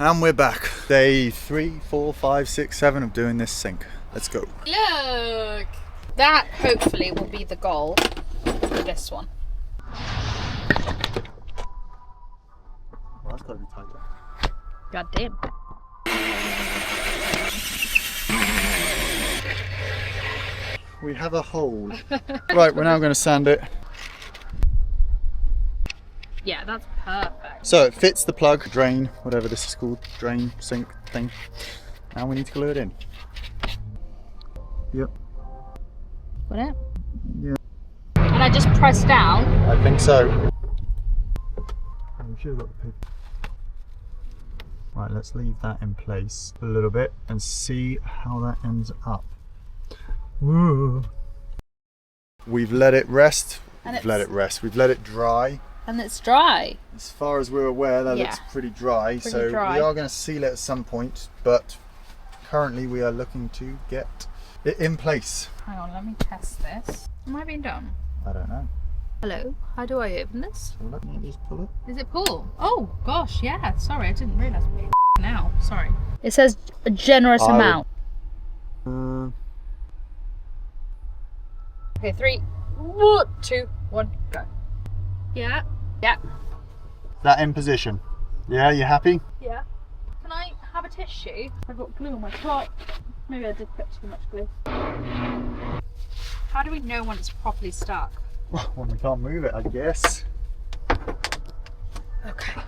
And we're back. Day 3, 4, 5, 6, 7 of doing this sink. Let's go. Look! That hopefully will be the goal for this one. Well, that's got to be tighter. God damn. We have a hole. Right, we're now going to sand it. Yeah, that's perfect. So it fits the plug, drain, whatever this is called, drain, sink thing. Now we need to glue it in. Yep. Got it? Yeah. And I just press down. I think so. We should have got the paper. Right, let's leave that in place a little bit and see how that ends up. Woo. We've let it rest. We've let it dry. And it's dry. As far as we're aware, that looks pretty dry. We are going to seal it at some point, but currently we are looking to get it in place. Hang on, let me test this. Am I being done? I don't know. Hello, how do I open this? So let me just pull it. Is it pull? Oh gosh, yeah, sorry, I didn't realise. Now, sorry. It says a generous amount. Okay, 3, 2, 1, go. Yeah. Yeah. That in position. Yeah, you happy? Yeah. Can I have a tissue? I've got glue on my clock. Maybe I did put too much glue. How do we know when it's properly stuck? Well, when we can't move it, I guess. Okay.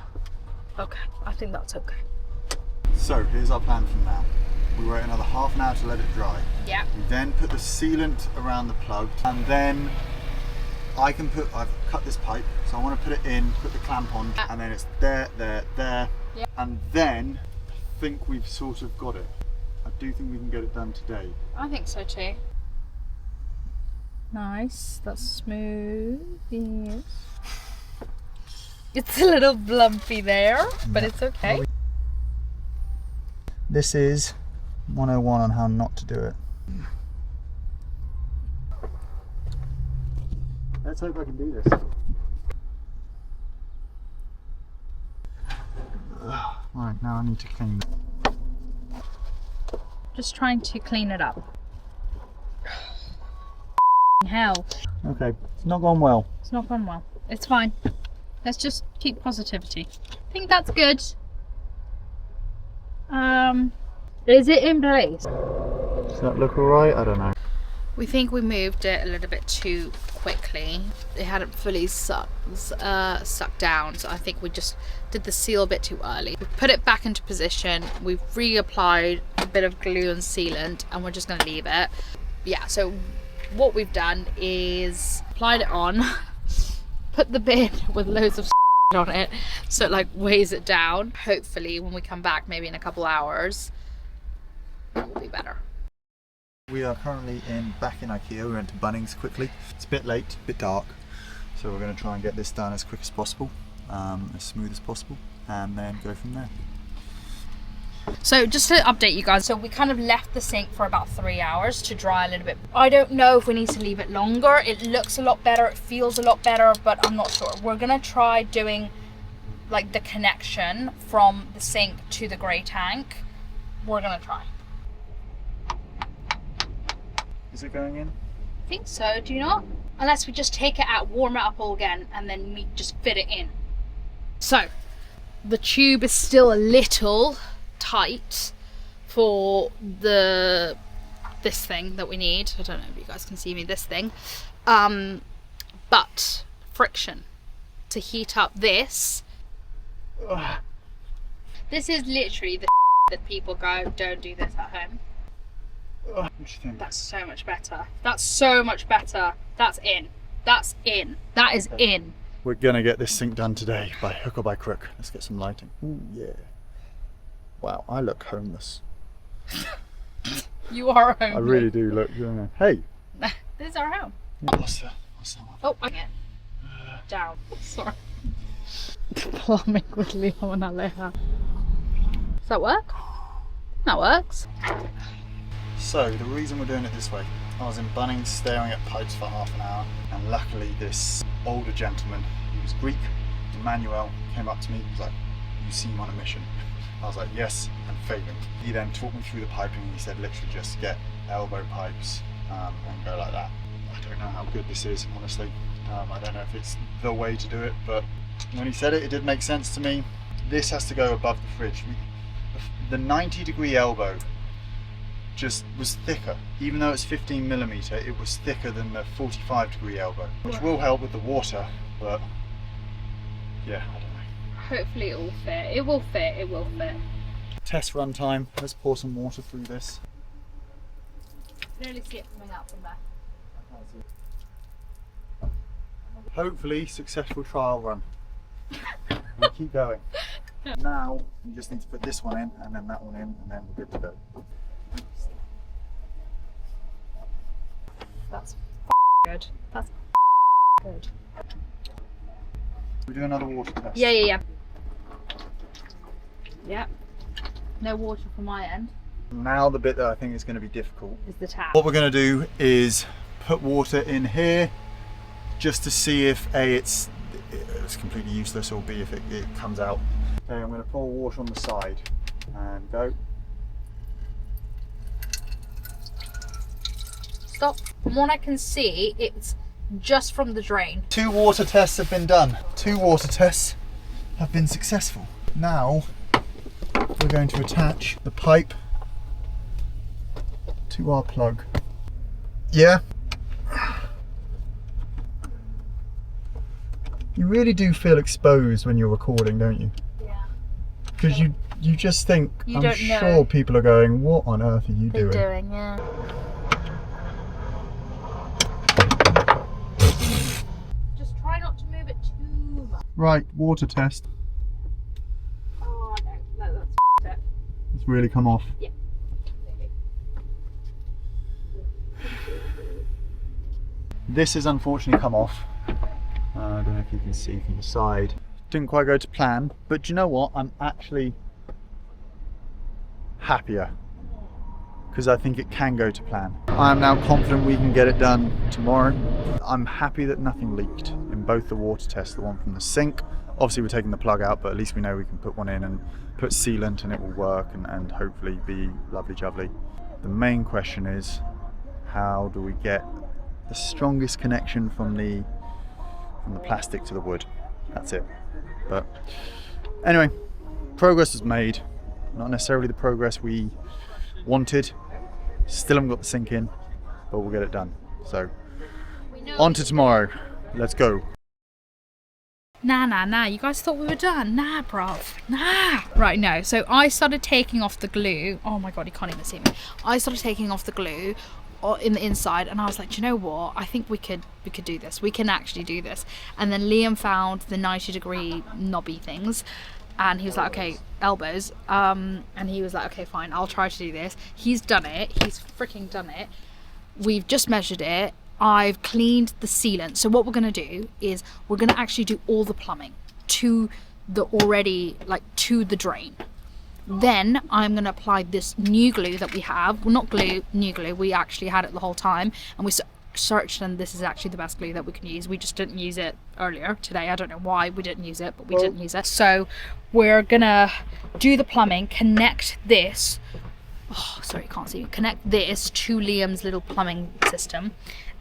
Okay, I think that's okay. So here's our plan from now. We wait another half an hour to let it dry. Yeah. We then put the sealant around the plug, and then I've cut this pipe, so I want to put it in, put the clamp on, and then it's there, yeah. And then I think we've sort of got it. I do think we can get it done today. I think so too. Nice, that's smooth. Yes. It's a little blumpy there, but it's okay. This is 101 on how not to do it. Let's hope I can do this. Right, now I need to clean it. Just trying to clean it up. Hell. Okay, it's not gone well. It's not gone well. It's fine. Let's just keep positivity. I think that's good. Is it in place? Does that look alright? I don't know. We think we moved it a little bit too quickly. It hadn't fully sucked down, so I think we just did the seal a bit too early. We put it back into position, we've reapplied a bit of glue and sealant, and we're just going to leave it. Yeah, so what we've done is applied it on, put the bin with loads of on it so it like weighs it down. Hopefully when we come back, maybe in a couple hours, it will be better. We are currently back in IKEA. We went to Bunnings quickly. It's a bit late, a bit dark, so we're going to try and get this done as quick as possible, as smooth as possible, and then go from there. So just to update you guys, so we kind of left the sink for about 3 hours to dry a little bit. I don't know if we need to leave it longer. It looks a lot better, it feels a lot better, but I'm not sure. We're gonna try doing like the connection from the sink to the grey tank. We're gonna try. Is it going in? I think so, do you not? Unless we just take it out, warm it up all again, and then we just fit it in. So, the tube is still a little tight for this thing that we need. I don't know if you guys can see me, this thing. But friction to heat up this. Ugh. This is literally the that people go, don't do this at home. What do you think? That's so much better. That's so much better. That's in. That's in. That is in. We're gonna get this sink done today by hook or by crook. Let's get some lighting. Ooh, yeah. Wow, I look homeless. You are home. I really do look, don't I? Hey! This is our home. What's that one? Oh, I get down. Sorry. Plumbing with Liam and Aleja. Does that work? That works. So, the reason we're doing it this way, I was in Bunnings staring at pipes for half an hour, and luckily this older gentleman, he was Greek, Emmanuel, came up to me. He was like, "You seem on a mission." I was like, yes, and failing. He then talked me through the piping and he said literally just get elbow pipes and go like that. I don't know how good this is, honestly. I don't know if it's the way to do it, but when he said it, it did make sense to me. This has to go above the fridge. The 90-degree elbow just was thicker. Even though it's 15mm, it was thicker than the 45-degree elbow, which will help with the water, but yeah, I don't know. Hopefully it will fit. It will fit, it will fit. Test run time. Let's pour some water through this. I can only see it coming out from there. Hopefully successful trial run. We'll keep going. Now you just need to put this one in and then that one in and then we're good to go. That's good. That's good. We do another water test. Yeah. Yeah. No water from my end. Now the bit that I think is going to be difficult is the tap. What we're going to do is put water in here just to see if A, it's completely useless, or B, if it comes out. Okay, I'm going to pour water on the side and go. Stop. From what I can see, it's just from the drain. 2 water tests have been done. 2 water tests have been successful. Now we're going to attach the pipe to our plug. Yeah. You really do feel exposed when you're recording, don't you? Yeah. Because you just think, I'm don't sure know. people are going, what on earth are you doing? Yeah. Just try not to move it too much. Right, water test. Oh no, that's it. It's really come off. Yeah. This has unfortunately come off. I don't know if you can see from the side. Didn't quite go to plan, but do you know what? I'm actually happier because I think it can go to plan. I am now confident we can get it done tomorrow. I'm happy that nothing leaked in both the water tests, the one from the sink. Obviously we're taking the plug out, but at least we know we can put one in and put sealant and it will work and hopefully be lovely jubbly. The main question is, how do we get the strongest connection from the plastic to the wood? That's it. But anyway, progress was made. Not necessarily the progress we wanted. Still haven't got the sink in, but we'll get it done. So on to tomorrow. Let's go. Nah. You guys thought we were done? Nah, bruv. Nah. Right, no. So I started taking off the glue. Oh my god, you can't even see me. I started taking off the glue in the inside, and I was like, do you know what? I think we could do this. We can actually do this. And then Liam found the 90-degree knobby things, and he was like, okay, elbows. And he was like, okay, fine, I'll try to do this. He's done it. He's freaking done it. We've just measured it. I've cleaned the sealant. So what we're gonna do is we're gonna actually do all the plumbing to the to the drain. Then I'm going to apply this new glue that we have. Well, not glue, new glue. We actually had it the whole time, and we searched, and this is actually the best glue that we can use. We just didn't use it earlier today. I don't know why we didn't use it, but we didn't use it. So we're going to do the plumbing, connect this. Oh, sorry, you can't see. Connect this to Liam's little plumbing system.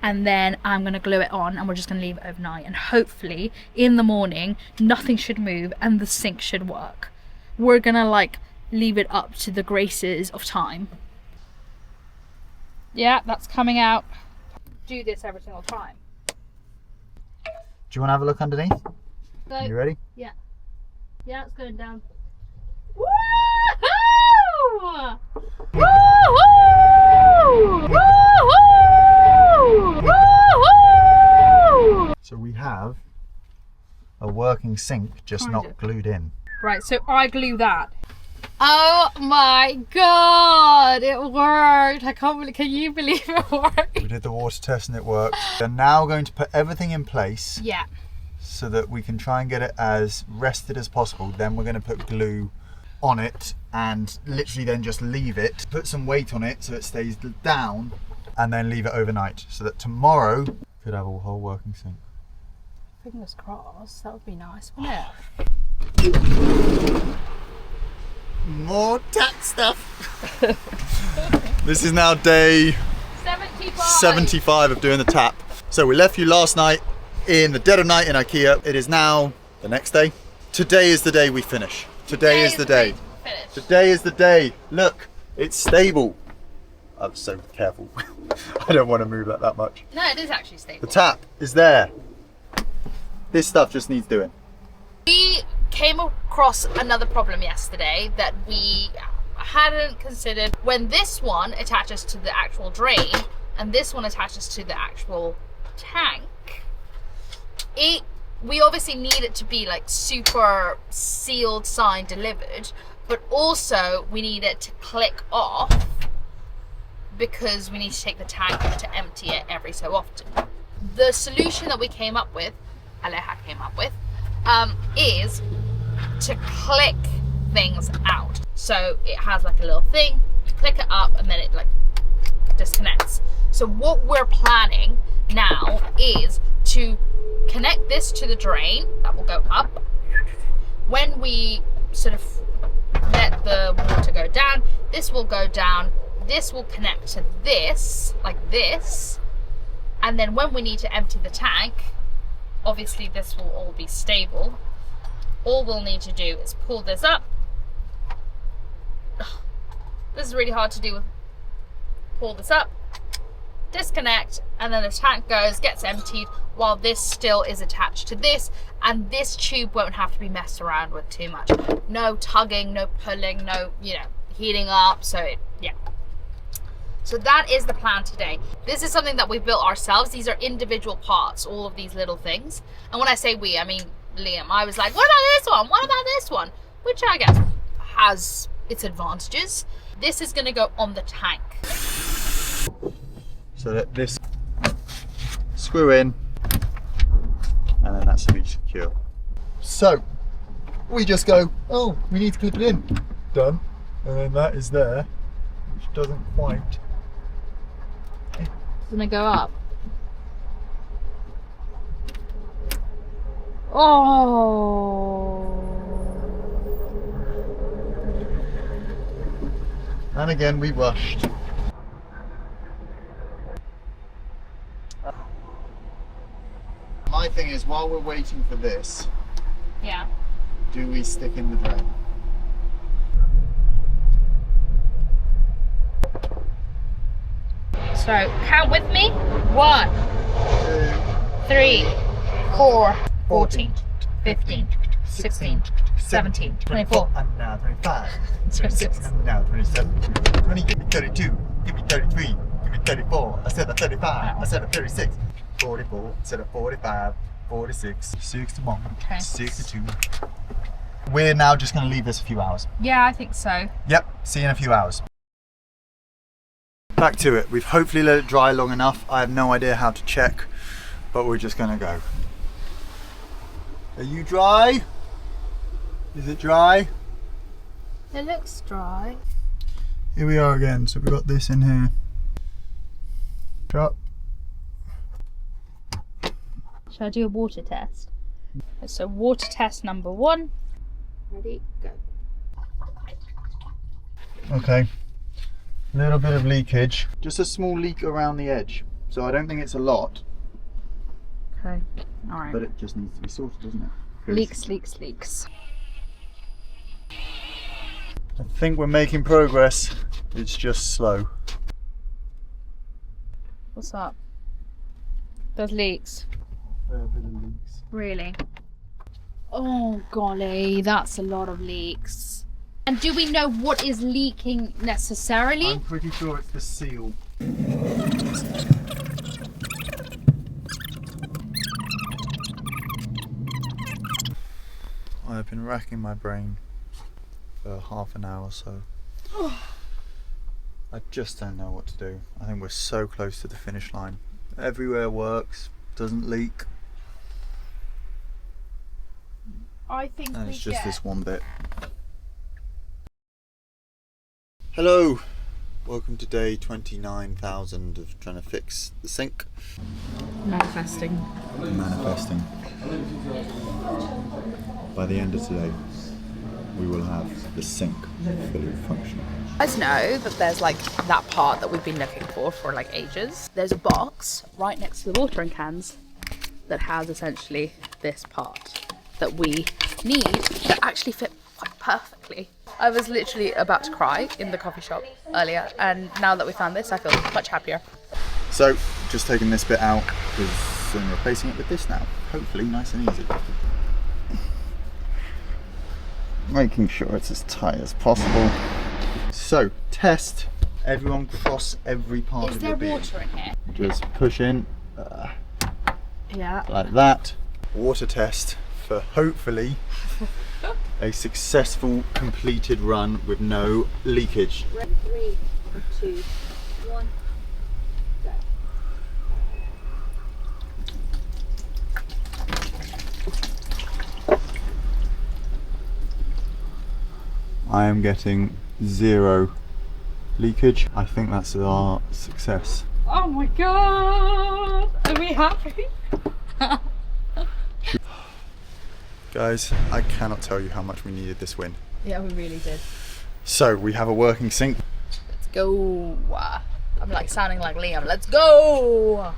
And then I'm going to glue it on, and we're just going to leave it overnight. And hopefully in the morning, nothing should move and the sink should work. We're going to leave it up to the graces of time. Yeah, that's coming out. Do this every single time. Do you want to have a look underneath? So, you ready? Yeah. Yeah, it's going down. Woohoo! Woohoo! Woohoo! Woohoo! So we have a working sink, just not glued in. Right, so I glue that. Oh my god, it worked. I can't believe, can you believe it worked? We did the water test and it worked. We're now going to put everything in place. Yeah. So that we can try and get it as rested as possible. Then we're going to put glue on it and literally then just leave it. Put some weight on it so it stays down, and then leave it overnight. So that tomorrow could have a whole working sink. Fingers crossed, that would be nice, wouldn't it? more tack stuff. This is now day 75 of doing the tap. So we left you last night in the dead of night in IKEA. It is now the next day. Today is the day we finish. Today is the day. Today is the day. Look, it's stable. I'm so careful. I don't want to move that much. No, it is actually stable. The tap is there. This stuff just needs doing. We came across another problem yesterday that we hadn't considered. When this one attaches to the actual drain and this one attaches to the actual tank, we obviously need it to be like super sealed, signed, delivered, but also we need it to click off because we need to take the tank to empty it every so often. The solution that we came up with, Aleja came up with, is to click things out. So it has like a little thing, you click it up and then it like disconnects. So what we're planning now is to connect this to the drain that will go up. When we sort of let the water go down, this will go down, this will connect to this, like this, and then when we need to empty the tank, obviously this will all be stable. All we'll need to do is pull this up. This is really hard to do. Pull this up, disconnect, and then the tank gets emptied while this still is attached to this, and this tube won't have to be messed around with too much. No tugging, no pulling, no, heating up. So that is the plan today. This is something that we built ourselves. These are individual parts, all of these little things. And when I say we, I mean Liam. I was like, what about this one? What about this one? Which I guess has its advantages. This is gonna go on the tank. So that this screw in, and then that's to be secure. So we just go, oh, we need to clip it in. Done. And then that is there, which doesn't quite. It's gonna go up. Oh. And again, we rushed. My thing is, while we're waiting for this, Yeah. do we stick in the drain? So count with me. 1, 2, 3, 4, 14, 15, 16, 17, 24. And now 25, 26, and now 27, 20, give me 32, give me 33, give me 34, I said a 35, I said a 36, 44, I said a 45, 46, 61, Okay. 62. We're now just going to leave this a few hours. Yeah, I think so. Yep, see you in a few hours. Back to it. We've hopefully let it dry long enough. I have no idea how to check, but we're just going to go. Are you dry? Is it dry? It looks dry. Here we are again. So we've got this in here. Drop. Should I do a water test? So water test number 1. Ready, go. Okay. A little bit of leakage. Just a small leak around the edge. So I don't think it's a lot. Okay, alright. But it just needs to be sorted, doesn't it? 'Cause Leaks. I think we're making progress. It's just slow. What's up? There's leaks. A bit of leaks. Really? Oh golly, that's a lot of leaks. And do we know what is leaking necessarily? I'm pretty sure it's the seal. I've been racking my brain for half an hour or so. I just don't know what to do. I think we're so close to the finish line. Everywhere works, doesn't leak, I think and we it's just get... this one bit. Hello, welcome to day 29,000 of trying to fix the sink. Manifesting. By the end of today, we will have the sink fully functional. You guys know that there's like that part that we've been looking for like ages. There's a box right next to the watering cans that has essentially this part that we need that actually fit quite perfectly. I was literally about to cry in the coffee shop earlier, and now that we found this, I feel much happier. So, just taking this bit out because I'm replacing it with this now. Hopefully nice and easy. Making sure it's as tight as possible. So, test. Everyone cross every part of your beard. Is there water in here? Just push in. Yeah. Like that. Water test for hopefully a successful completed run with no leakage. 3, 2, 1, go. I am getting 0 leakage. I think that's our success. Oh my god! Are we happy? Guys, I cannot tell you how much we needed this win. Yeah, we really did. So we have a working sink. Let's go. I'm like sounding like Liam. Let's go!